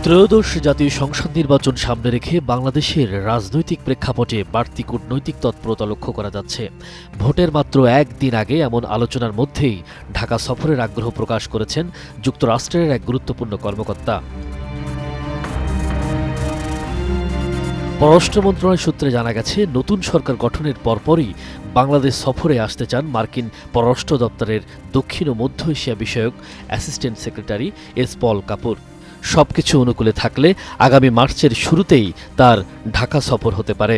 ত্রয়োদশ জাতীয় সংসদ নির্বাচন সামনে রেখে বাংলাদেশের রাজনৈতিক প্রেক্ষাপটে বাড়তি কূটনৈতিক তৎপরতা লক্ষ্য করা যাচ্ছে। ভোটের মাত্র একদিন আগে এমন আলোচনার মধ্যেই ঢাকা সফরের আগ্রহ প্রকাশ করেছেন যুক্তরাষ্ট্রের এক গুরুত্বপূর্ণ কর্মকর্তা। পররাষ্ট্র মন্ত্রণালয় সূত্রে জানা গেছে, নতুন সরকার গঠনের পরপরই বাংলাদেশ সফরে আসতে চান মার্কিন পররাষ্ট্র দপ্তরের দক্ষিণ ও মধ্য এশিয়া বিষয়ক অ্যাসিস্ট্যান্ট সেক্রেটারি এস পল কাপুর। সবকিছু অনুকূলে থাকলে আগামী মার্চের শুরুতেই তার ঢাকা সফর হতে পারে।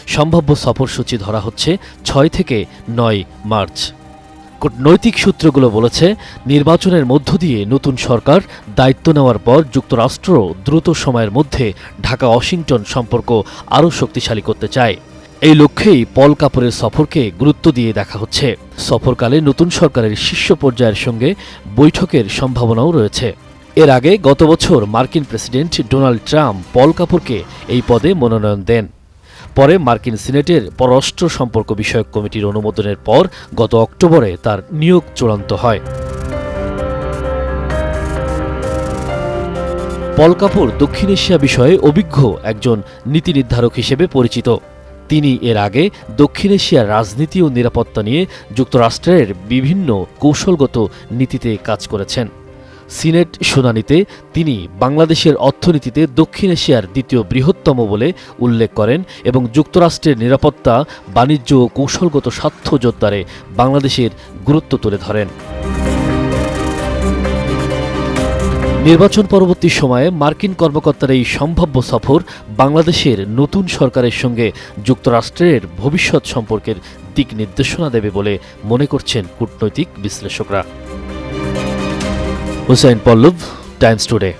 সম্ভাব্য সফরসূচি ধরা হচ্ছে ৬ থেকে ৯ মার্চ। কূটনৈতিক সূত্রগুলো বলেছে, নির্বাচনের মধ্য দিয়ে নতুন সরকার দায়িত্ব নেওয়ার পর যুক্তরাষ্ট্র দ্রুত সময়ের মধ্যে ঢাকা ওয়াশিংটন সম্পর্ক আরও শক্তিশালী করতে চায়। এই লক্ষ্যেই পল কাপুরের সফরকে গুরুত্ব দিয়ে দেখা হচ্ছে। সফরকালে নতুন সরকারের শীর্ষ পর্যায়ের সঙ্গে বৈঠকের সম্ভাবনাও রয়েছে। এর আগে গত বছর মার্কিন প্রেসিডেন্ট ডোনাল্ড ট্রাম্প পল কাপুরকে এই পদে মনোনয়ন দেন। পরে মার্কিন সিনেটের পররাষ্ট্র সম্পর্ক বিষয়ক কমিটির অনুমোদনের পর গত অক্টোবরে তার নিয়োগ চূড়ান্ত হয়। পল কাপুর দক্ষিণ এশিয়া বিষয়ে অভিজ্ঞ একজন নীতি নির্ধারক হিসেবে পরিচিত। তিনি এর আগে দক্ষিণ এশিয়ার রাজনীতি ও নিরাপত্তা নিয়ে যুক্তরাষ্ট্রের বিভিন্ন কৌশলগত নীতিতে কাজ করেছেন। সিনেট শুনানিতে তিনি বাংলাদেশের অর্থনীতিতে দক্ষিণ এশিয়ার দ্বিতীয় বৃহত্তম বলে উল্লেখ করেন এবং যুক্তরাষ্ট্রের নিরাপত্তা, বাণিজ্য ও কৌশলগত স্বার্থ জোরদারে বাংলাদেশের গুরুত্ব তুলে ধরেন। নির্বাচন পরবর্তী সময়ে মার্কিন কর্মকর্তার এই সম্ভাব্য সফর বাংলাদেশের নতুন সরকারের সঙ্গে যুক্তরাষ্ট্রের ভবিষ্যৎ সম্পর্কের দিক নির্দেশনা দেবে বলে মনে করছেন কূটনৈতিক বিশ্লেষকরা। হুসাইন পল্লব, টাইমস টুডে।